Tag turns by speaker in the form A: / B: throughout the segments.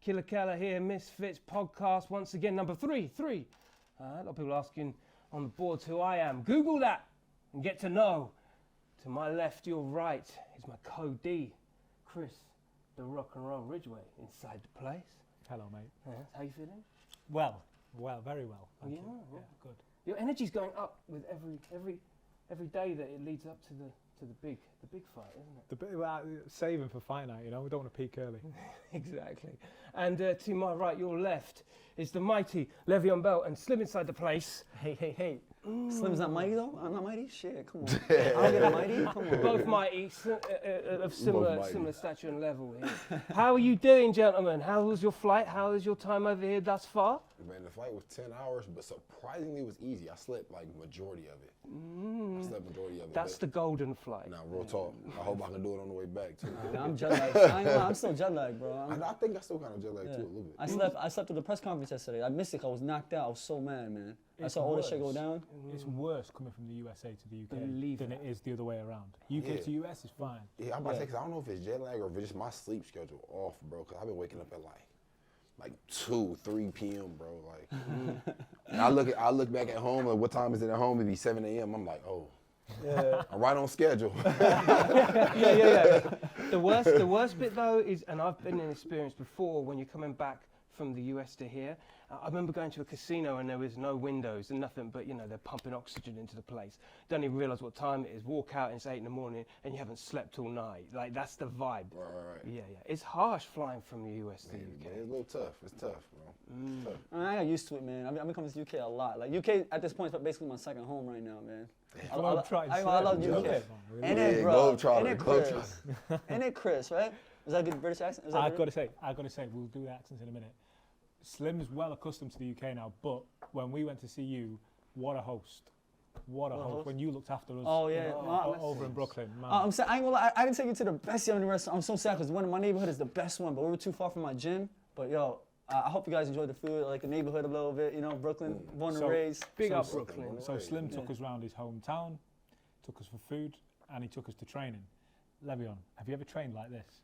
A: Killer Keller here, Misfits podcast, once again, number three. A lot of people asking on the boards who I am. Google that and get to know. To my left, your right, is my co-D, Chris, the rock and roll Ridgeway, inside the place.
B: Hello, mate.
A: How you feeling?
B: Well, very well. Thank you.
A: Yeah,
B: Good.
A: Your energy's going up with every day that it leads up to the big fight, isn't it?
B: Saving for fight night, you know. We don't want to peak early.
A: Exactly. And to my right, your left, is the mighty Le'Veon Bell and Slim inside the place.
C: Hey. Slim's not mighty though? I'm not mighty? Shit, come on. I don't get mighty? Come on.
A: Both mighty, of similar stature and level here. How are you doing, gentlemen? How was your flight? How was your time over here thus far?
D: Man, the flight was 10 hours, but surprisingly it was easy. I slept like majority of it. I slept majority of it.
A: That's the golden flight.
D: Now, real talk. I hope I can do it on the way back too.
C: I'm jet lagged. I'm still jet lagged, bro.
D: I think I still kind of jet lagged too a little bit.
C: I slept through the press conference yesterday. I missed it 'cause I was knocked out. I was so mad, man. I saw all this shit go down.
B: It's worse coming from the USA to the UK
A: Believe
B: than
A: that.
B: it is the other way around. UK to US is fine.
D: Yeah, I'm about to say, 'cause I don't know if it's jet lag or if it's just my sleep schedule off, bro. 'Cause I've been waking up at like 2, 3 p.m., bro. Like, and I look back at home, like, what time is it at home? It'd be 7 a.m. I'm like, oh, I'm right on schedule.
A: Yeah. The worst bit though is, and I've been in experience before when you're coming back from the US to here. I remember going to a casino and there was no windows and nothing but, they're pumping oxygen into the place. Don't even realize what time it is. Walk out and it's 8 in the morning and you haven't slept all night. Like, that's the vibe.
D: Right.
A: Yeah. It's harsh flying from the US to the
D: Man,
A: UK.
D: it's a little tough. It's tough, bro. Tough.
C: I got used to it, man. I've been coming to the UK a lot. Like, UK at this point is basically my second home right now, man. I love UK. And then, bro, and then Chris, right? Is that a good British accent?
B: I've got to say, we'll do the accents in a minute. Slim's well accustomed to the UK now, but when we went to see you, what a host. When you looked after us over in Brooklyn, man.
C: I'm saying, I ain't gonna lie, I didn't take you to the best young restaurant. I'm so sad because one in my neighborhood is the best one, but we were too far from my gym. But yo, I hope you guys enjoyed the food, like the neighborhood a little bit, Brooklyn, born and raised.
A: Big up Brooklyn.
B: So Slim took us round his hometown, took us for food, and he took us to training. Le'Veon, have you ever trained like this?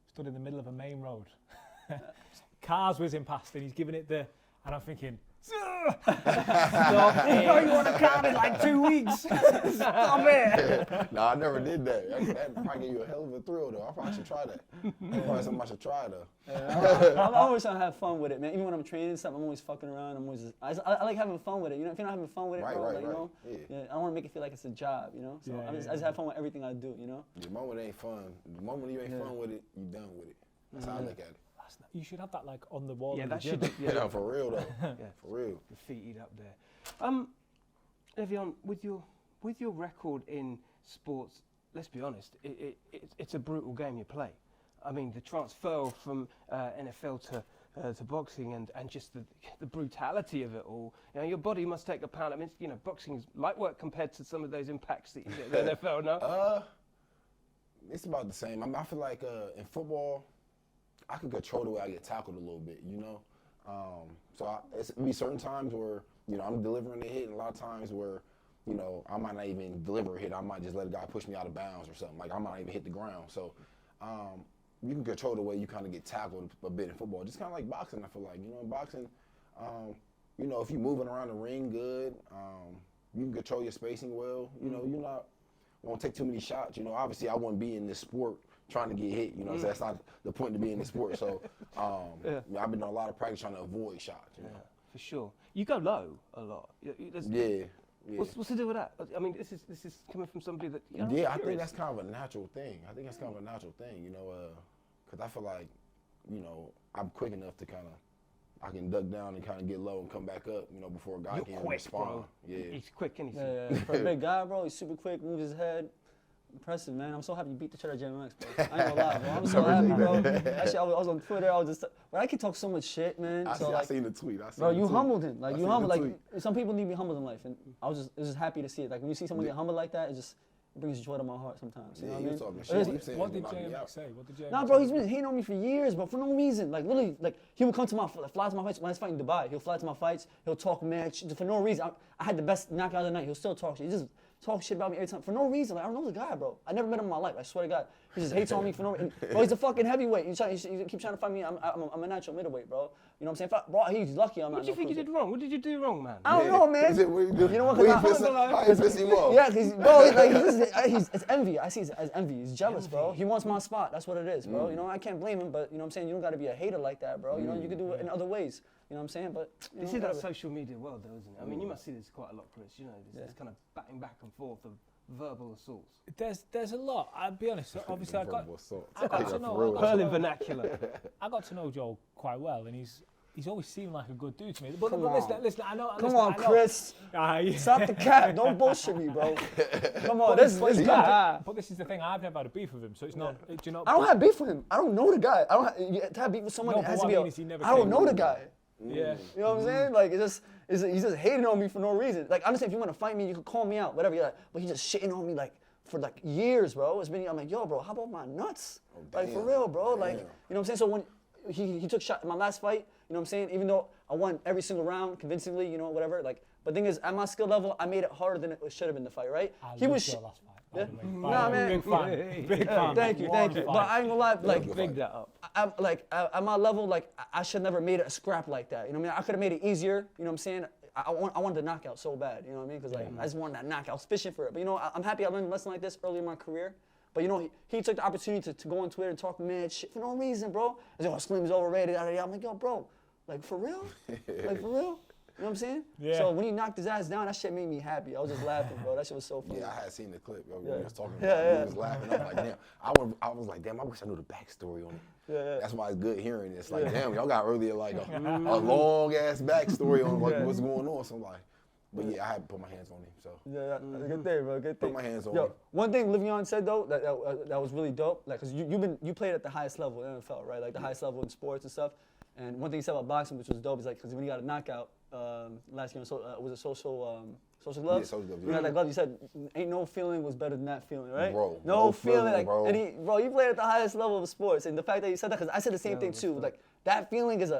B: Stood in the middle of a main road. Cars whizzing past and he's giving it and I'm thinking, stop it. You want to count in like 2 weeks. Stop it.
D: No, I never did that. That probably give you a hell of a thrill, though. I probably should try that. That's probably something I should try, though.
C: I'm always trying to have fun with it, man. Even when I'm training something, I'm always fucking around. I like having fun with it. If you're not having fun with it, bro, I don't want to make it feel like it's a job, So I just have fun with everything I do,
D: The moment it ain't fun, the moment you ain't fun with it, you done with it. That's how I look at it.
B: You should have that like on the wall.
A: Yeah,
B: in the
A: that
B: gym.
A: should.
D: Yeah, for real though. For real.
A: Graffitied up there. Le'Veon, with your record in sports, let's be honest, it's a brutal game you play. I mean, the transfer from NFL to boxing and just the brutality of it all. Your body must take a pound. I mean, boxing's light work compared to some of those impacts that you get in the NFL. No.
D: It's about the same. I feel like in football, I can control the way I get tackled a little bit, So it's be certain times where, I'm delivering a hit, and a lot of times where, I might not even deliver a hit. I might just let a guy push me out of bounds or something. Like, I might not even hit the ground. So you can control the way you kind of get tackled a bit in football. Just kind of like boxing, I feel like. In boxing, if you're moving around the ring good, you can control your spacing well. You're not won't take too many shots. Obviously, I wouldn't be in this sport trying to get hit, so that's not the point to be in the sport. So I've been doing a lot of practice trying to avoid shots.
A: For sure. You go low a lot.
D: Yeah.
A: What's the deal with that? I mean, this is coming from somebody that.
D: I think that's kind of a natural thing. Because I feel like, I'm quick enough to I can duck down and kind of get low and come back up, before a guy can respond.
A: Bro.
D: Yeah.
A: He's quick, isn't he?
C: Yeah. For a big guy, bro, he's super quick, moves his head. Impressive, man. I'm so happy you beat the shit out of JMX, bro. I ain't gonna lie, bro. I'm so happy, bro. Actually, I was on Twitter. I can talk so much shit, man.
D: I seen the tweet.
C: Bro, you humbled him. Like, some people need to be humbled in life. And I was just happy to see it. Like, when you see someone get humbled like that, it brings joy to my heart sometimes. You know what I mean?
B: What did JMX say?
C: Nah, bro, he's been hating on me for years, bro, for no reason. Like, literally, he would come to fly to my fights. When I was fighting in Dubai, he'll fly to my fights. He'll talk mad shit for no reason. I had the best knockout of the night. He'll still talk shit. talk shit about me every time for no reason. Like, I don't know the guy, bro. I never met him in my life. I swear to God. He just hates on me for no reason. Bro, he's a fucking heavyweight. You keep trying to find me. I'm a natural middleweight, bro. You know what I'm saying? Bro, he's lucky I'm not.
A: What do you think you did wrong? What did you do wrong, man?
C: I don't know, man.
D: You
C: know what?
D: How you piss him off?
C: Yeah, bro, it's envy. I see it as envy. He's jealous, bro. He wants my spot. That's what it is, bro. You know, I can't blame him, but you know what I'm saying? You don't got to be a hater like that, bro. You know, you can do it in other ways. You know what I'm saying? But
A: this is that social media world, though, isn't it? I mean, you must see this quite a lot, Chris. You know, this kind of batting back and forth of verbal assaults.
B: There's a lot. I'll be honest. Obviously, I got to know.
A: Berlin vernacular.
B: I got to know Joel quite well, and he's always seemed like a good dude to me. But listen, I know.
C: Come on, Chris. Stop the cap. Don't bullshit me, bro. Come on, this guy.
B: But this is the thing. I've never had a beef with him, so it's not. Do you know?
C: I don't have beef with him. I don't know the guy. To have beef with someone, it has to be. I don't know the guy.
B: Yeah.
C: You know what I'm saying? Like, he's just hating on me for no reason. Like, honestly, if you want to fight me, you can call me out, whatever. Like, but he's just shitting on me for years, bro. I'm like, yo, bro, how about my nuts? Like, for real, bro. Like, you know what I'm saying? So when he took shot in my last fight, you know what I'm saying? Even though I won every single round convincingly, you know, whatever. Like, but the thing is, at my skill level, I made it harder than it should have been the fight, right?
B: He was your last fight.
C: Yeah.
B: Nah, man. Big fan.
C: Thank you. But I ain't gonna lie, like,
A: Big that up.
C: I'm like at my level, like I should never made it a scrap like that. You know what I mean? I could have made it easier. You know what I'm saying? I wanted the knockout so bad. You know what I mean? Because like I just wanted that knockout. I was fishing for it. But you know, I'm happy I learned a lesson like this early in my career. But you know, he took the opportunity to go on Twitter and talk mad shit for no reason, bro. I was like, oh, Slim's overrated. I'm like, yo, bro, like for real? Like for real? You know what I'm saying?
B: Yeah.
C: So when he knocked his ass down, that shit made me happy. I was just laughing, bro. That shit was so funny.
D: Yeah, I had seen the clip. Yo,
C: Yeah.
D: we was talking about it. He was laughing. I'm like, damn. I was like, damn, I wish I knew the backstory on it.
C: Yeah.
D: That's why it's good hearing it. It's like, damn, y'all got really like a long ass backstory on what's going on. So I'm like, but yeah, I had to put my hands on him. So
C: Yeah, good thing, bro. Good thing.
D: put my hands on
C: Yo,
D: him.
C: one thing Livion said though that was really dope, like, cause you played at the highest level in the NFL, right? Like the highest level in sports and stuff. And one thing he said about boxing, which was dope, is like, cause when you got a knockout last year, was it social gloves?
D: Yeah, social gloves.
C: You got that glove. You said ain't no feeling was better than that feeling, right?
D: Bro,
C: no feeling, like,
D: bro.
C: And bro, you played at the highest level of sports, and the fact that you said that, cause I said the same thing too. Like that feeling is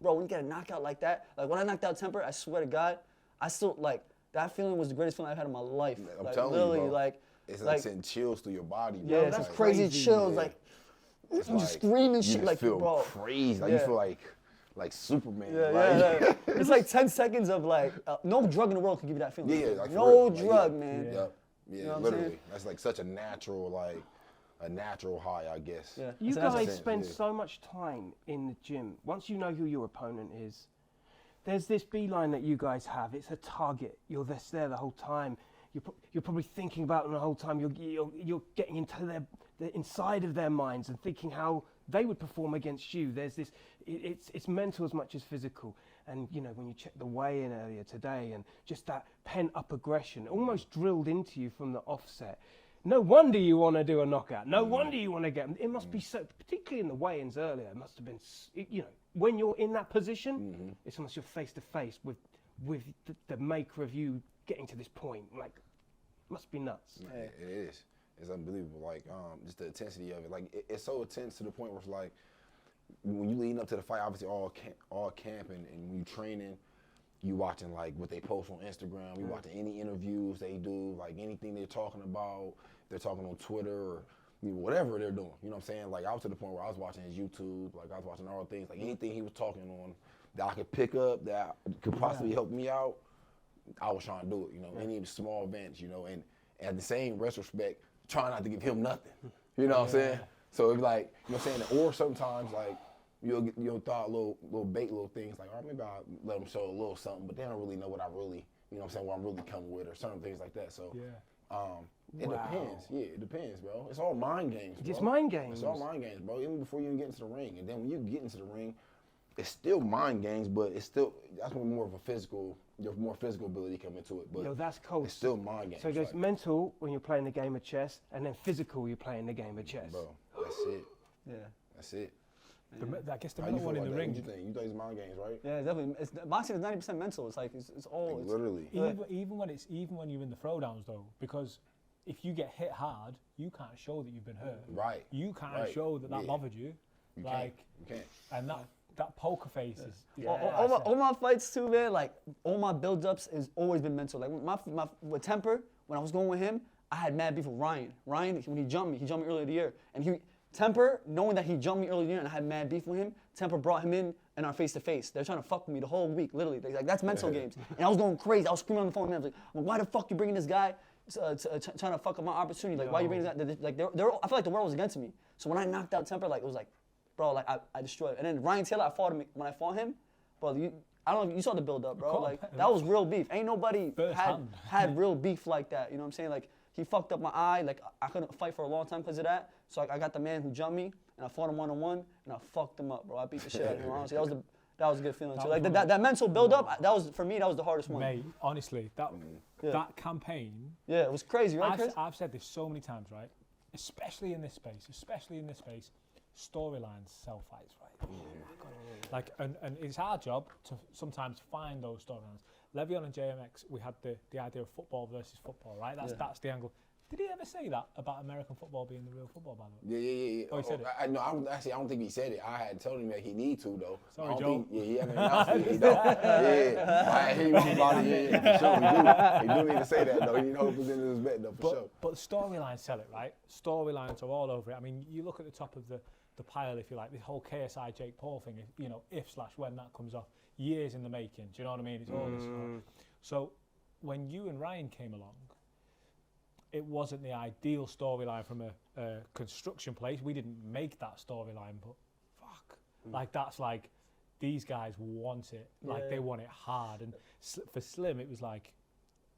C: bro, when you get a knockout like that, like when I knocked out Temper, I swear to God, I still like. That feeling was the greatest feeling I've had in my life.
D: I'm
C: like,
D: telling
C: literally,
D: you, bro.
C: like,
D: It's like sending chills through your body, bro.
C: yeah, it's
D: like,
C: crazy chills,
D: yeah.
C: like,
D: It's
C: you
D: like,
C: screaming
D: you
C: shit,
D: just
C: like,
D: feel
C: bro.
D: crazy. Like you feel like Superman.
C: Yeah. It's like 10 seconds of like, no drug in the world can give you that feeling.
D: Yeah, like
C: no
D: for real.
C: drug,
D: like,
C: man.
D: Yep. Yeah,
C: You know what I'm
D: literally.
C: saying?
D: That's like such a natural high, I guess.
C: Yeah.
A: You
C: So that's
A: guys
C: the
A: spend
D: yeah.
A: so much time in the gym. Once you know who your opponent is, there's this beeline that you guys have. It's a target. You're there the whole time. You're probably thinking about them the whole time. You're getting into the inside of their minds and thinking how they would perform against you. There's this. It's mental as much as physical. And you know, when you check the weigh-in earlier today, and just that pent-up aggression almost drilled into you from the offset. No wonder you want to do a knockout. No wonder you want to get them. It must be so, particularly in the weigh-ins earlier, it must have been, you know, when you're in that position, it's almost you're face-to-face with the maker of you getting to this point. Like, must be nuts.
D: Yeah, it is. It's unbelievable. Like, just the intensity of it. Like, it's so intense to the point where it's like, when you leading up to the fight, obviously all camp and when you training, you watching like what they post on Instagram, you watching any interviews they do, like anything they're talking about, they're talking on Twitter or whatever they're doing. You know what I'm saying? Like I was to the point where I was watching his YouTube, like I was watching all things, like anything he was talking on that I could pick up, that could possibly help me out, I was trying to do it, you know, any small events, you know, and at the same retrospect, trying not to give him nothing. You know what I'm saying? So it's like, you know what I'm saying? Or sometimes like, you'll throw out little bait, little things like, all right, maybe I'll let them show a little something, but they don't really know what I really, you know what I'm saying, what I'm really coming with or certain things like that. So it depends. Yeah, it depends, bro. It's all mind games, bro.
A: It's mind games.
D: It's all mind games, bro. Even before you even get into the ring. And then when you get into the ring, it's still mind games, but it's still, that's when more physical ability come into it. But
A: Yo, that's cold.
D: it's still mind games.
A: So it goes
D: like,
A: mental when you're playing the game of chess, and then physical you're playing the game of chess.
D: bro, that's it.
C: Yeah.
D: That's it.
B: I guess the
D: How you
B: middle
D: feel
B: one in
D: about
B: the
D: that?
B: ring.
D: What you think? You think it's mind games, right?
C: Yeah, definitely. Boxing is 90% mental. It's like it's all.
D: Like, literally.
B: Even when you're in the throwdowns though, because if you get hit hard, you can't show that you've been hurt.
D: Right.
B: You can't
D: Right.
B: show that bothered you.
D: You
B: like,
D: can't.
B: and that poker face is.
C: All my fights too, man. Like all my build-ups has always been mental. Like my with Temper, when I was going with him, I had mad beef with Ryan. Ryan, when he jumped me earlier in the year. And Temper, knowing that he jumped me earlier in the year and I had mad beef with him, Temper brought him in our face-to-face. They're trying to fuck with me the whole week, literally. Like, that's mental games. And I was going crazy. I was screaming on the phone. Man, I was like, why the fuck you bringing this guy trying to fuck up my opportunity? Like, why you bringing this guy? Like, I feel like the world was against me. So when I knocked out Temper, like, it was like, bro, like, I destroyed it. And then Ryan Taylor, when I fought him, bro, I don't know if you saw the build-up, bro. Like, that was real beef. Ain't nobody had real beef like that. You know what I'm saying? Like, he fucked up my eye. Like, I couldn't fight for a long time because of that. So I got the man who jumped me, and I fought him one-on-one, and I fucked him up, bro. I beat the shit out of him. Honestly, that was a good feeling too. Like that mental build-up, for me, that was the hardest one.
B: Mate, honestly, that campaign.
C: Yeah, it was crazy, right, Chris?
B: I've said this so many times, right? Especially in this space, storylines sell fights, right? Like, and it's our job to sometimes find those storylines. Le'Veon and JMX, we had the idea of football versus football, right? That's the angle. Did he ever say that about American football being the real football, by the way?
D: Yeah.
B: Oh, he said it?
D: I don't think he said it. I had told him that he need to, though.
B: Sorry, Joe.
D: He haven't announced it. He don't. I hear you about it. Yeah, for sure. He do need to say that, though. He need to hold it in his bet, though, for sure.
B: But the storylines sell it, right? Storylines are all over it. I mean, you look at the top of the pile, if you like, this whole KSI Jake Paul thing, if/when that comes off, years in the making. Do you know what I mean? It's all this stuff. So when you and Ryan came along, it wasn't the ideal storyline from a construction place. We didn't make that storyline, but like that's like these guys want it, like they want it hard. And for Slim, it was like,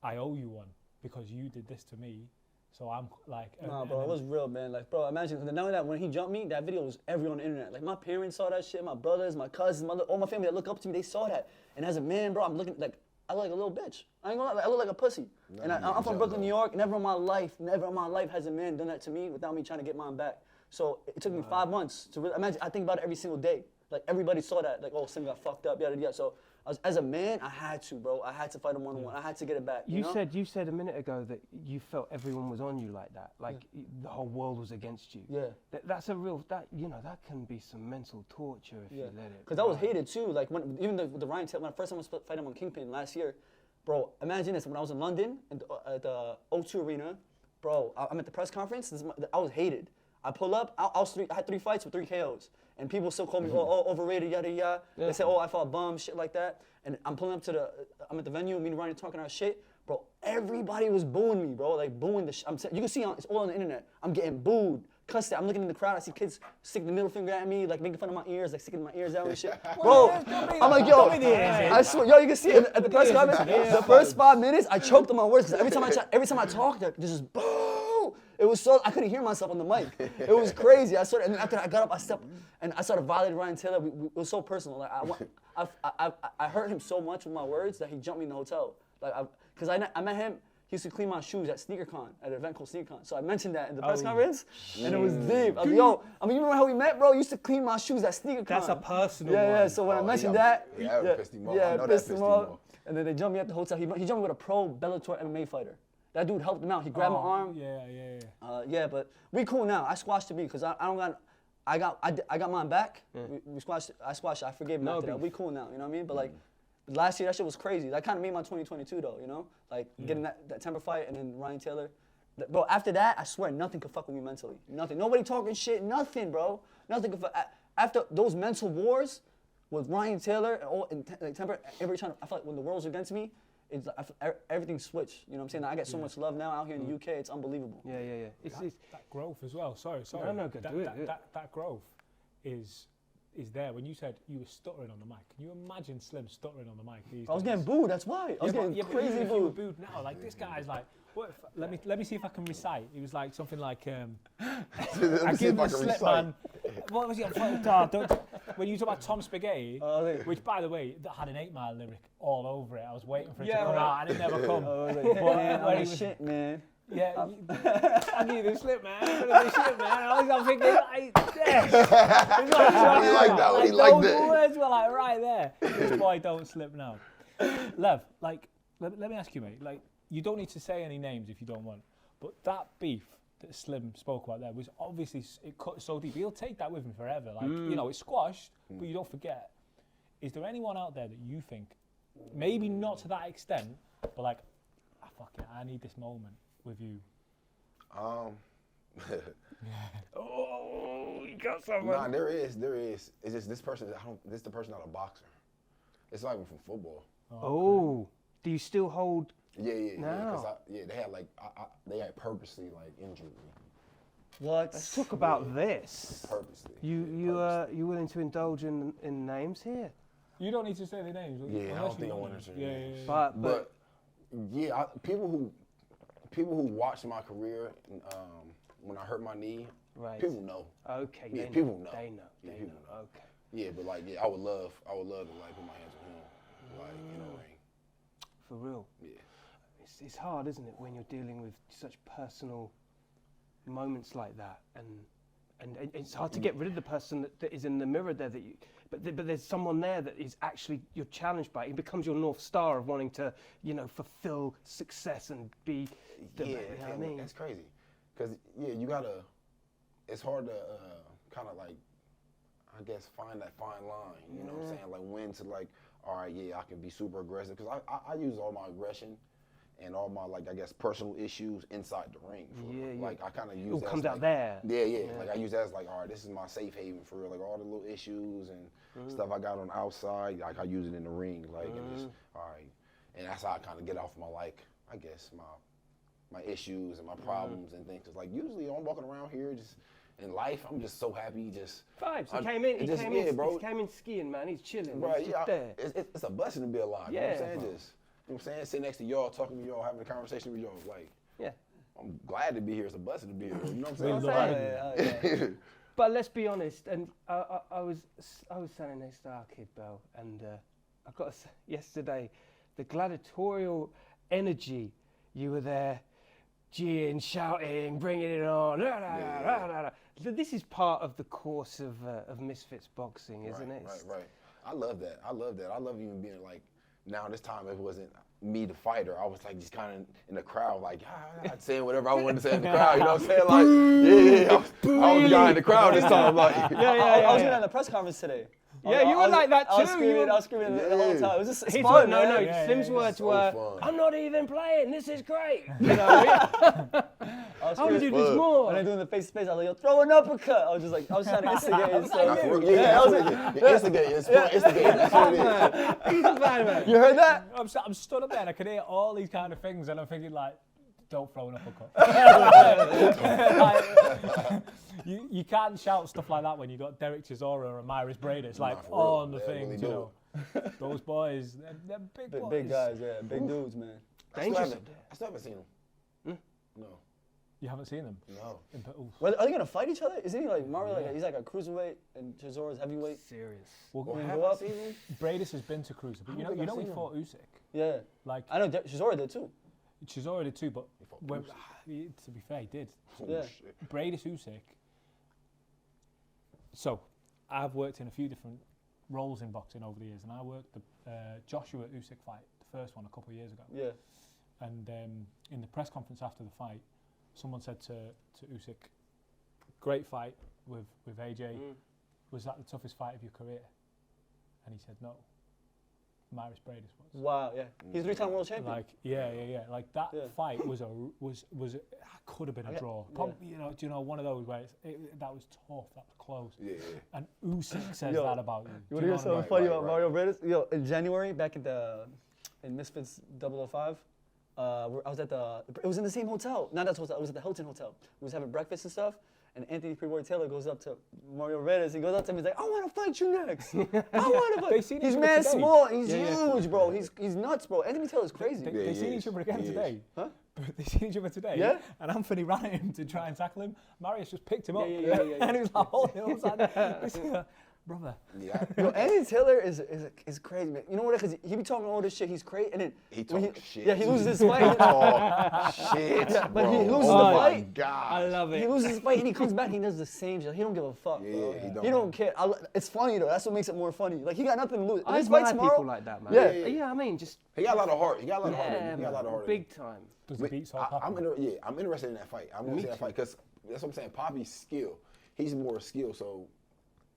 B: I owe you one because you did this to me. So I'm like,
C: nah, bro, it was real, man. Like, bro, imagine knowing that when he jumped me, that video was everywhere on the internet. Like, my parents saw that shit, my brothers, my cousins, all my family that look up to me, they saw that. And as a man, bro, I'm looking like, I look like a little bitch. I ain't gonna lie, I look like a pussy. No, and I'm from Brooklyn, New York. Never in my life has a man done that to me without me trying to get mine back. So it took me 5 months to really imagine. I think about it every single day. Like, everybody saw that. Like, oh, Sim got fucked up, yada yada. So as a man, I had to, bro. I had to fight him one-on-one. I had to get it back. You know?
A: You said a minute ago that you felt everyone was on you like that. Like the whole world was against you.
C: Yeah.
A: That's a real that can be some mental torture if you let it.
C: Because I was hated too. Like even the Ryan Taylor, when I first time I was fighting him on Kingpin last year, bro. Imagine this: when I was in London at the O2 Arena, bro. I'm at the press conference. I was hated. I pull up. I had 3 fights with 3 KOs. And people still call me, overrated, yada, yada. Yeah. They say, I fought bum, shit like that. And I'm pulling up I'm at the venue, me and Ryan talking our shit. Bro, everybody was booing me, bro. Like, booing the shit. You can see, it's all on the internet. I'm getting booed, cussed at. I'm looking in the crowd, I see kids stick the middle finger at me, like, making fun of my ears, like, sticking my ears out and shit. Bro, I'm like, yo, I swear, you can see it at the press conference, the first 5 minutes, I choked on my words, because every time I talked, there's just boo. It was so, I couldn't hear myself on the mic. It was crazy. I swear, and then after I got up, I stepped, and I started violating Ryan Taylor. It was so personal. Like, I hurt him so much with my words that he jumped me in the hotel. Like, because I met him, he used to clean my shoes at SneakerCon, at an event called SneakerCon. So I mentioned that in the press conference, and it was deep. I was like, yo, you remember how we met, bro? You used to clean my shoes at SneakerCon.
B: That's a personal one.
C: Yeah, so when I mentioned that,
D: pissed him off. I know that pissed him off.
C: And then they jumped me at the hotel. He jumped me with a pro Bellator MMA fighter. That dude helped him out. He grabbed my arm.
B: Yeah.
C: But we cool now. I squashed the beat because I got mine back. We squashed. I squashed it. I forgave him after that. We cool now. You know what I mean? But like last year, that shit was crazy. That kind of made my 2022 though. You know, like getting that Temper fight and then Ryan Taylor. Bro, after that, I swear nothing could fuck with me mentally. Nothing. Nobody talking shit. Nothing, bro. Nothing could fuck. After those mental wars with Ryan Taylor and like Temper, I feel like when the world's against me. It's everything switched. You know what I'm saying? I get so much love now out here in the UK. It's unbelievable.
A: Yeah. It's
B: that growth as well. Sorry.
A: No, good.
B: That growth is there. When you said you were stuttering on the mic, can you imagine Slim stuttering on the mic?
C: I was getting booed. That's why. I was getting crazy booed.
B: You were booed now. Like this guy's like, what? Let me see if I can recite. He was like something like, I give him a slip, man. What was it? When you talk about Tom Spaghetti, which by the way, that had an 8 Mile lyric all over it. I was waiting for it to come out, and it never come.
C: Shit, man.
B: Yeah, I need a slip, man. I need a slip, man. I'm thinking like this.
D: He like that. He like that.
B: Those words were like right there. This boy don't slip now. Lev, like, let me ask you, mate. Like, you don't need to say any names if you don't want, but that beef that Slim spoke about there was obviously, it cut so deep. He'll take that with him forever. Like, it's squashed, but you don't forget. Is there anyone out there that you think, maybe not to that extent, but like, fuck it, I need this moment with you?
A: Oh, you got someone.
D: Nah, there is. It's just this person. This is the person not a boxer. It's not even from football.
A: Oh, do you still hold?
D: Yeah.
A: No.
D: They had they had purposely like injured me.
C: What?
A: Let's talk about this.
D: Purposely.
A: You willing to indulge in names here?
B: You don't need to say their names.
D: Yeah, I don't think I want to say names.
A: But
D: yeah, people who watched my career when I hurt my knee,
A: right.
D: people know.
A: Okay.
D: Yeah,
A: people
D: know.
A: They know.
D: Yeah,
A: They
D: people
A: know.
D: know.
A: Okay.
D: Yeah, but I would love to like put my hands on him, like in a ring.
A: For real.
D: Yeah.
A: It's hard, isn't it, when you're dealing with such personal moments like that, and it's hard to get rid of the person that is in the mirror there but there's someone there that is actually you're challenged by. It becomes your North Star of wanting to, fulfill success and be the
D: Yeah,
A: you know what I mean?
D: that's crazy. Cause you gotta. It's hard to kind of like, I guess, find that fine line. You know what I'm saying? Like when to like, all right, yeah, I can be super aggressive. Cause I use all my aggression and all my I guess personal issues inside the ring. Like I kind of use
A: it all
D: that
A: comes
D: as,
A: out there.
D: Yeah. Like I use that as all right, this is my safe haven for real. Like all the little issues and stuff I got on the outside, like I use it in the ring. And just all right, and that's how I kind of get off my I guess my issues and my problems and things. Cause usually I'm walking around here just in life, I'm just so happy. Just
A: vibes. He came in skiing, man. He's chilling.
D: Right,
A: He's just there.
D: It's a blessing to be alive.
A: Yeah,
D: you know what I'm saying?
A: bro.
D: Just. You know what I'm saying? Sitting next to y'all, talking to y'all, having a conversation with y'all.
A: Yeah.
D: I'm glad to be here. It's a blessing to be here. You know what I'm saying?
C: Yeah.
A: But let's be honest, and I was standing next to our kid, Bell, and I got to say, yesterday, the gladiatorial energy, you were there, cheering, shouting, bringing it on. So this is part of the course of Misfits Boxing, isn't it?
D: Right. I love that. I love even being now this time it wasn't me the fighter. I was just kind of in the crowd, saying whatever I wanted to say in the crowd. You know what I'm saying? I was the guy in the crowd this time.
C: I was in the press conference today.
A: Yeah, you were like that too.
C: I was screaming the whole time. It was just
A: His
C: fun,
A: no,
C: man.
A: Slim's words were,
D: fun.
A: "I'm not even playing. This is great." I would do this more.
C: When I doing the face-to-face, I was like, "Yo, throw an uppercut." I was trying to instigate and stuff.
D: Instigate. It's fun. Instigate. That's what it is.
A: He's a bad man.
C: You heard that?
B: I'm stood up there and I can hear all these kind of things and I'm thinking don't throw an uppercut. You can't shout stuff like that when you got Derek Chisora or Myris Brady. It's on the things, really Those boys, they're big boys.
C: Big guys, yeah. Big dudes, man.
D: I still haven't seen them. No.
B: You haven't seen them?
D: No.
C: Well, are they going to fight each other? Isn't he Mario, he's like a cruiserweight and Chisora's heavyweight?
A: Serious.
B: Well,
D: have I seen him?
B: Bradis has been to cruiser, but you know he fought Usyk.
C: Yeah. I know Chisora did too.
B: Chisora did too, but to be fair, he did.
C: Yeah.
B: Bradis Usyk. So, I've worked in a few different roles in boxing over the years, and I worked the Joshua Usyk fight, the first one a couple of years ago.
C: Yeah.
B: And in the press conference after the fight, someone said to Usyk, "Great fight with AJ. Was that the toughest fight of your career?" And he said, "No. Myris Bradis was."
C: Wow, yeah. He's a 3-time world champion.
B: Yeah. Like that fight was could have been a draw. Probably, one of those where that was tough, that was close.
D: Yeah.
B: And Usyk says that about you.
C: You want to hear something funny about Mario Bradis? Yo, in January, back in Misfits 005, I was it was in the same hotel. Not that hotel, it was at the Hilton Hotel. We was having breakfast and stuff. And Anthony Preboy Taylor goes up to Mario Bradis. He goes up to him. He's like, "I want to fight you next. I want to fight." He's mad small. He's huge, bro. He's nuts, bro. Anthony Taylor's crazy.
B: They seen each other again today.
C: Huh?
B: They seen each other today.
C: Yeah.
B: And Anthony ran at him to try and tackle him. Marius just picked him up.
A: And
B: he was like, holding him upside brother.
D: Yeah.
C: Anthony Taylor is crazy, man. You know what? Because he be talking all this shit. He's crazy, and then
D: he talks shit.
C: Yeah, he loses his fight.
D: He talks shit,
C: but
D: bro.
C: he loses the fight.
D: My God.
A: I love it.
C: He loses his fight, and he comes back. And he does the same shit. He don't give a fuck.
D: Yeah,
C: bro.
D: he don't
C: care. It's funny though. That's what makes it more funny. Like he got nothing to lose.
A: I admire people like that, man.
C: Yeah.
A: I mean, just
D: he got a lot of heart. He got a lot of heart.
A: Big time.
B: Does the beat so
D: I'm interested in that fight. I'm interested in that fight because that's what I'm saying. Poppy's skill. He's more skill. So,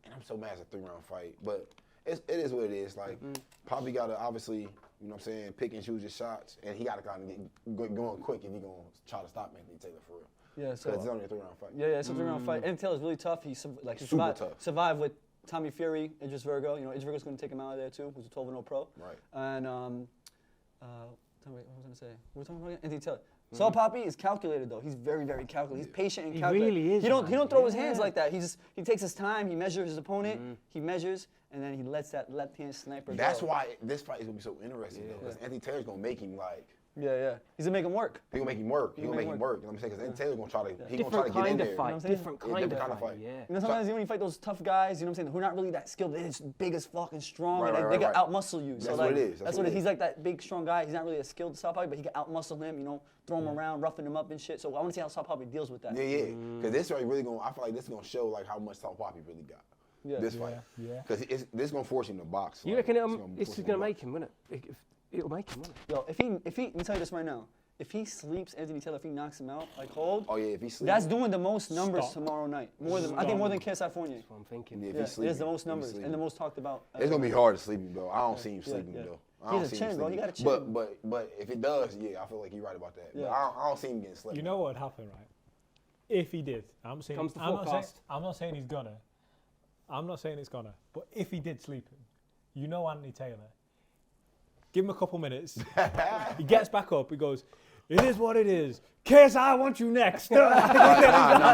D: and I'm so mad it's a 3-round fight, but it is what it is. Like Poppy got to obviously you know what I'm saying, pick and choose his shots, and he got to kind of get going quick if he going to try to stop Anthony Taylor for real.
C: Yeah, so
D: it's only a 3-round fight.
C: Yeah, it's a 3-round fight. Anthony Taylor's really tough. He survived with Tommy Fury, Idris Virgo. You know, Idris Virgo's going to take him out of there too. Who's a 12-0 pro.
D: Right.
C: And what was I going to say? What were we talking about again? Anthony Taylor. Saul Poppy is calculated though. He's very, very calculated. He's patient and calculated.
A: He really is.
C: He don't throw his hands like that. He takes his time. He measures his opponent. He measures, and then he lets that left-hand sniper go.
D: That's why this fight is gonna be so interesting though, because Anthony Taylor's gonna make him like.
C: Yeah. He's gonna make him work.
D: He's gonna make him work. He's gonna make him work. You know what I'm saying? Because Anthony Taylor's gonna try to. He's
A: Different
D: gonna try to get in there.
A: fight.
C: You know what I'm
A: Different kind of fight. Yeah.
C: You know, sometimes when you fight those tough guys, you know what I'm saying, who are not really that skilled, they're just big as fucking strong,
D: Right,
C: and
D: right,
C: they can
D: right.
C: out-muscle you.
D: That's
C: So
D: what
C: like,
D: it is.
C: That's what it is. He's like that big, strong guy. He's not really a skilled South Poppy, but he can out-muscle him, you know, throw him around, roughen him up and shit. So I want to see how South Poppy deals with that.
D: Yeah. Because this fight really gonna. I feel like this is gonna show like how much South Poppy really got.
C: Yeah.
D: This fight.
B: Yeah.
D: Because this is gonna force him to box.
A: You
D: like,
A: reckon this
D: force
A: is
D: him
A: going to
D: box.
A: make him, wouldn't it? It'll make him, wouldn't it?
C: Yo, if he, let me tell you this right now. If he sleeps Anthony Taylor, if he knocks him out, like cold,
D: Oh yeah, if he sleeps.
C: that's doing the most numbers
B: Stop.
C: tomorrow night. I think more than KSI Fournier.
A: That's what I'm thinking.
D: Yeah, if
C: Yeah,
D: he sleeps.
C: it is the most numbers and the most talked about.
D: It's gonna be hard to sleep him though. I don't see him
C: Yeah,
D: sleeping
C: yeah.
D: though. I
C: He
D: don't
C: has a
D: see him
C: chin, bro. He
D: sleeping.
C: got a chin.
D: But if it does, yeah, I feel like you're right about that.
C: Yeah.
D: But I don't see him getting slept.
B: You know what would happen, right? If he did,
A: Comes the
B: I'm not saying
A: forecast.
B: I'm not saying he's gonna. I'm not saying it's gonna. But if he did sleep him, you know Anthony Taylor. Give him a couple minutes. He gets back up. He goes, "It is what it is. KSI, I want you next."
D: Nah,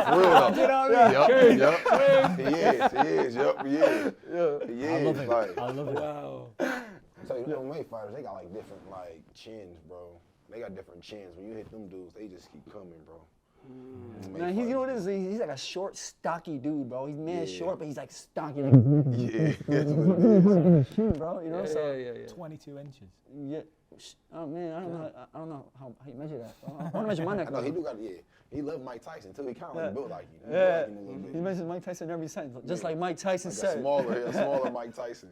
D: for real though.
B: You know what I mean?
D: Yup. He is. Yup, he is. He
B: I love
D: is.
B: it.
D: Like,
B: I love it.
A: Wow.
D: so you know, MMA fighters, they got like different like chins, bro. They got different chins. When you hit them dudes, they just keep coming, bro.
C: Man, you know what it is? He's like a short, stocky dude, bro. He's mad
D: Yeah.
C: short, but he's like stocky, like
D: Yeah, that's what it is.
C: bro. You know, so
A: Yeah.
B: 22 inches.
C: yeah. Oh man, I don't know how you measure that. I want to measure my neck.
D: I know he
C: though.
D: do got He loved Mike Tyson too. He kind of
C: Yeah.
D: like built like him. He
C: Yeah,
D: built like him a little bit.
C: he mentions Mike Tyson every sentence, just like Mike Tyson
D: Like a
C: said.
D: smaller Mike Tyson.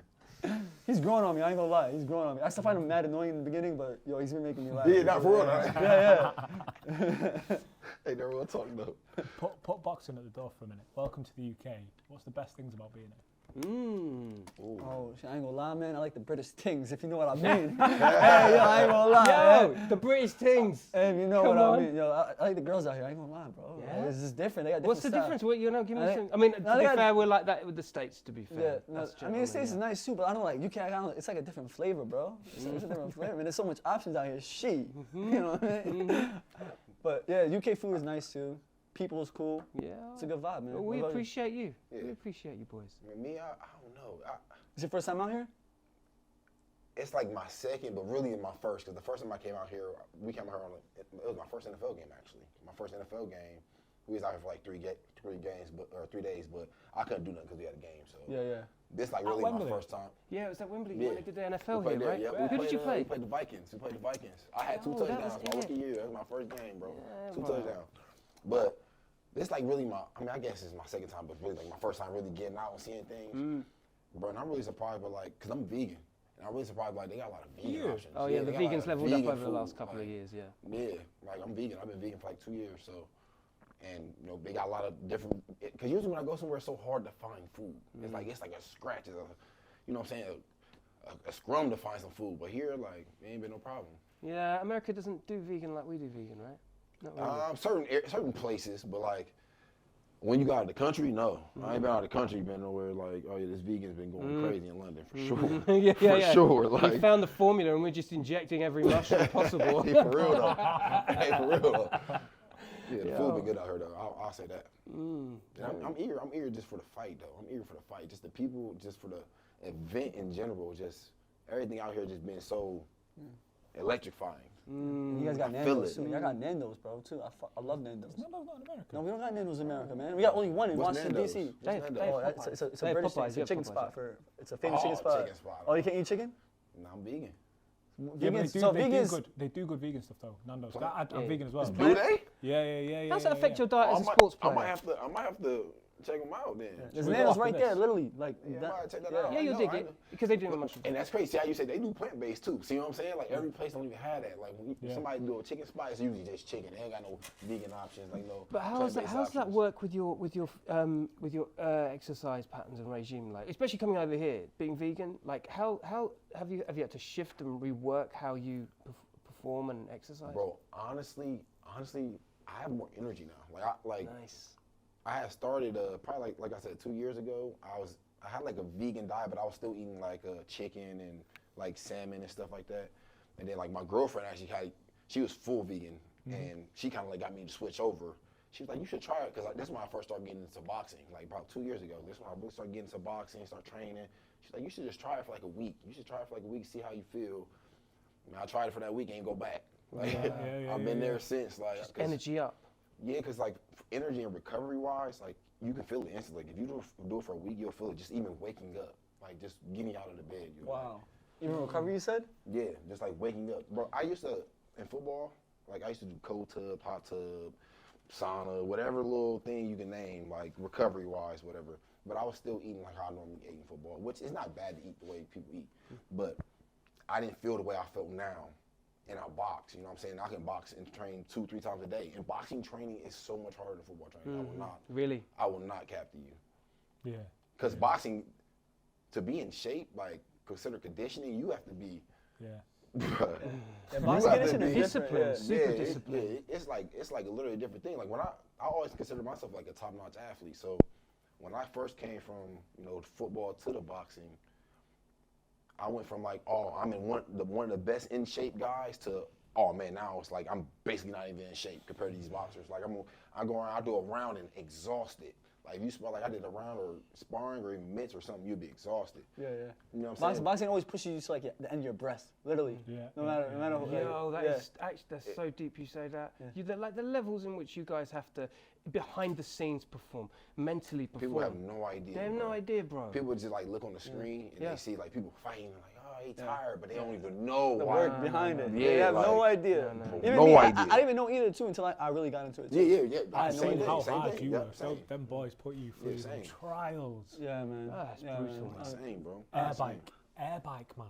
C: He's growing on me. I ain't gonna lie. He's growing on me. I still find him mad annoying in the beginning, but yo, he's been making me laugh.
D: Yeah, not for real.
C: Yeah.
D: Hey, they're real talk though.
B: Put boxing at the door for a minute. Welcome to the UK. What's the best things about being here?
C: Oh, shit, I ain't gonna lie, man. I like the British things, if you know what I mean. Hey, yo, I ain't gonna lie.
A: Yo,
C: Hey.
A: the British things.
C: Hey, you know
A: Come
C: what
A: on.
C: I mean. Yo, I like the girls out here. I ain't gonna lie, bro.
A: Yeah?
C: It's just different. They got different
A: What's the
C: style.
A: difference? What, you know, give me
C: I
A: some.
C: think-
A: I mean,
C: no,
A: to
C: they
A: be
C: got-
A: fair, we're like that with the States, to be fair.
C: Yeah, no,
A: That's
C: I mean, the States is
A: generally,
C: nice too, but I don't like UK. It's like a different flavor, bro. It's a different flavor. I mean, there's so much options out here. Shit, you know what I mean? But yeah, UK food is nice too. People is cool.
A: Yeah.
C: It's a good vibe, man.
A: Well,
C: What
A: we
C: about you?
A: appreciate you.
D: Yeah.
A: We appreciate you, boys.
D: Me, I don't know.
C: Is your first time out here?
D: It's like my second, but really my first. Because the first time I came out here, we came out here it was my first NFL game actually. My first NFL game. We was out here for like 3 days, but I couldn't do nothing because we had a game. So
C: Yeah.
D: this like really my
B: Wembley?
D: first time.
A: Yeah, it was at Wembley
D: Yeah.
A: when they did the
D: We
A: NFL
D: played
A: here,
D: there,
A: right?
D: yeah.
A: Who did you play?
D: We played the Vikings. I had 2
A: Oh, that
D: touchdowns
A: was
D: my
A: it.
D: rookie year. That was my first game, bro.
A: Yeah,
D: 2
A: bro.
D: touchdowns. But this like really I guess it's my second time, but really like my first time really getting out and seeing things. Bro, and I'm really surprised, but like, cause I'm vegan, and I'm really surprised like they got a lot of vegan options.
A: Oh yeah, the
D: they got a lot
A: vegans
D: of
A: leveled up
D: vegan
A: over the last
D: food,
A: couple of
D: like,
A: years, yeah.
D: Yeah, like I'm vegan. I've been vegan for like 2 years, so. And you know they got a lot of different. Cause usually when I go somewhere, it's so hard to find food. It's like a scratch. It's you know what I'm saying, a scrum to find some food. But here, like, it ain't been no problem.
A: Yeah, America doesn't do vegan like we do vegan, right? Not really.
D: Certain places, but like when you go out of the country, no. I ain't been out of the country, been nowhere like, oh yeah, this vegan's been going crazy in London for sure.
A: yeah.
D: For sure,
A: We
D: like.
A: found the formula and we're just injecting every mushroom possible.
D: Hey, for real though. Hey, for real though. Yeah, the food been good out here though. I'll say that. And I'm eager just for the fight though. I'm eager for the fight. Just the people, just for the event in general. Just everything out here just being so electrifying.
C: You guys got
D: feel
C: Nando's
D: it.
C: too. Y'all got Nando's, bro, too. I love Nando's.
B: Nando's not in America.
C: No, we don't got Nando's in America, man. We got only one in
D: What's
C: Washington,
D: Nando's?
C: D.C.
A: Dave,
D: What's
A: Dave,
D: Nando's?
C: Oh, it's a
A: Hey,
C: British thing.
A: Popeyes,
C: It's a
A: yeah,
C: chicken
A: Popeyes,
C: spot
D: Oh,
C: it's a famous chicken spot.
D: chicken spot.
C: Oh, you can't eat chicken?
D: Nah, I'm vegan.
B: Yeah,
C: Vegans,
B: but
C: so
B: they do
C: vegans,
B: good. They do good vegan stuff though. Nando's.
A: Yeah.
B: I'm vegan as well.
D: Do they?
B: Yeah.
A: How does that affect your diet as a
D: I
A: sports
D: might
A: player?
D: have to check them out then.
C: There's nails right there, literally. Like,
D: Yeah, I might check that out.
A: Yeah, you'll dig it because they do much.
D: And that's crazy. See how you say they do plant-based too. See what I'm saying? Like every place don't even have that. Like when somebody do a chicken spot, it's usually just chicken. They ain't got no vegan options. Like no.
A: But how does that work with your exercise patterns and regime? Like especially coming over here, being vegan. Like how have you had to shift and rework how you perform and exercise?
D: Bro, honestly, I have more energy now.
A: Nice.
D: I had started probably like I said 2 years ago. I had like a vegan diet, but I was still eating like chicken and like salmon and stuff like that. And then like my girlfriend actually she was full vegan, and she kind of like got me to switch over. She was like, you should try it, because like, that's when I first started getting into boxing, like about 2 years ago. That's when I really started getting into boxing, start training. She's like, you should just try it for like a week. You should try it for like a week, see how you feel. And I tried it for that week, ain't go back. Like I've been there since. Like
A: just energy up.
D: Yeah, because like energy and recovery wise, like you can feel it instantly. Like if you do it for a week, you'll feel it just even waking up, like just getting out of the bed.
C: Wow. Even recovery, you said?
D: Yeah, just like waking up. Bro, I used to, in football, like I used to do cold tub, hot tub, sauna, whatever little thing you can name, like recovery wise, whatever. But I was still eating like how I normally ate in football, which is not bad to eat the way people eat. But I didn't feel the way I felt now. And I box, you know what I'm saying? I can box and train 2-3 times a day. And boxing training is so much harder than football training. I will not.
A: Really?
D: I will not cap to you.
B: Yeah.
D: Because boxing, to be in shape, like consider conditioning, you have to be.
C: Yeah, boxing conditioning is
A: discipline. Super discipline.
D: Yeah, it's like a literally different thing. Like when I always consider myself like a top-notch athlete. So when I first came from football to the boxing, I went from like, oh, I'm in one of the best in shape guys to, oh man, now it's like I'm basically not even in shape compared to these boxers. Like I go around, I do a round and exhausted. Like if you spot like I did a round or sparring or even mitts or something, you'd be exhausted.
C: Yeah.
D: You know what I'm saying?
C: Boxing always pushes you to like the end of your breath, literally.
B: Yeah.
C: No matter what.
A: Yo, that's so deep you say that.
C: Yeah.
A: Like the levels in which you guys have to, behind the scenes perform, mentally perform.
D: People have no idea.
A: They have no idea, bro.
D: People just like look on the screen and they see like people fighting and like, oh, he tired, but they don't even know
C: the
D: why.
C: work behind it.
D: Yeah,
C: they have
D: like,
C: no idea.
D: No.
C: Even me,
D: idea.
C: I didn't even know either too until I really got into it too.
D: Yeah.
C: I
B: Same
C: know
B: how
D: same
B: hard
D: thing.
B: you
D: Yeah,
B: were. So
D: same.
B: them boys put you through
D: same.
B: trials.
C: Yeah, man.
A: That's
C: yeah,
A: brutal,
C: man.
D: Same, bro.
B: Air
D: Same.
B: bike, man.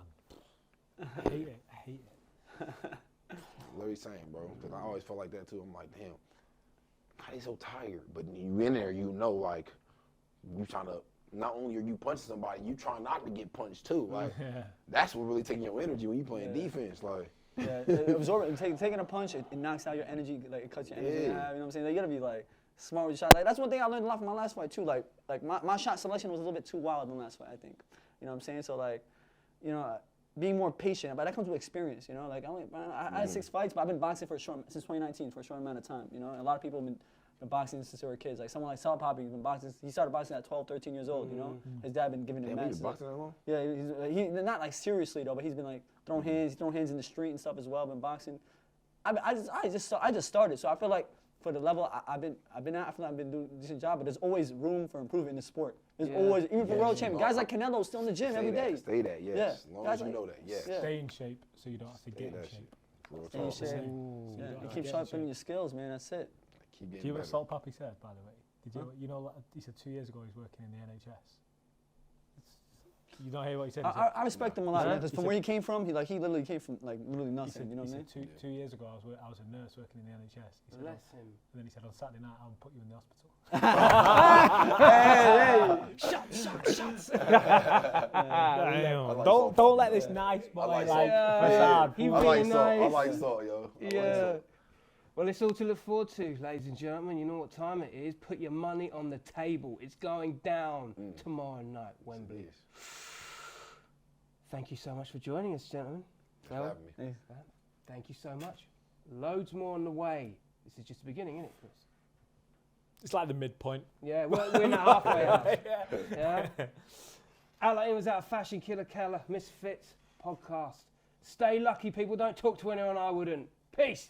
B: I hate it.
D: Literally same, bro. Because I always felt like that too. I'm like, damn, how they so tired? But you in there, like, you trying to, not only are you punching somebody, you trying not to get punched too. Like, that's what really taking your energy when you playing defense. Like,
C: absorbing, taking a punch, it knocks out your energy, like it cuts your energy in half. You know what I'm saying? Like, you gotta be like smart with your shot. Like that's one thing I learned a lot from my last fight too. Like my shot selection was a little bit too wild in the last fight, I think. You know what I'm saying? So like, being more patient, but that comes with experience. Like I had 6 fights, but I've been boxing since 2019 for a short amount of time. And a lot of people have been boxing since they were kids. Like someone like Sal Poppy, he's been boxing. He started boxing at 12, 13 years old. His dad been giving him matches.
D: Boxing that long?
C: Yeah, he not like seriously though, but he's been like throwing hands in the street and stuff as well. Been boxing. I just started, so I feel like for the level I've been at, I feel like I've been doing a decent job. But there's always room for improvement in the sport. There's always, even for world champion, guys like Canelo still in the gym every day.
D: Stay that, yes.
C: Yeah.
D: As long as you know that, yes.
C: Yeah.
B: Stay in shape so you don't have to get in shape.
C: Stay in shape. You keep sharpening your skills, man. That's it.
D: Keep getting
B: Do you know what
D: better.
B: Salt Pappy said, by the way? Did you he said 2 years ago he was working in the NHS. You don't hear what he said?
C: I respect him a lot, because from where he came from, he literally came from like literally nothing. You know what I mean?
B: He said 2 years ago I was a nurse working in the NHS. He said,
A: Bless him.
B: And then he said on Saturday night I'll put you in the hospital. Shots. Don't let this nice boy facade.
A: He's
D: I
A: really
D: like
A: nice.
D: salt. I like salt, yo.
A: Yeah. Well, it's all to look forward to, ladies and gentlemen. You know what time it is. Put your money on the table. It's going down tomorrow night, Wembley. Thank you so much for joining us, gentlemen.
D: Having me.
A: Thank you so much. Loads more on the way. This is just the beginning, isn't it, Chris?
B: It's like the midpoint.
A: Yeah, we're not halfway out. Yeah. Outlet was out Fashion Killer Keller, Misfits podcast. Stay lucky, people. Don't talk to anyone I wouldn't. Peace.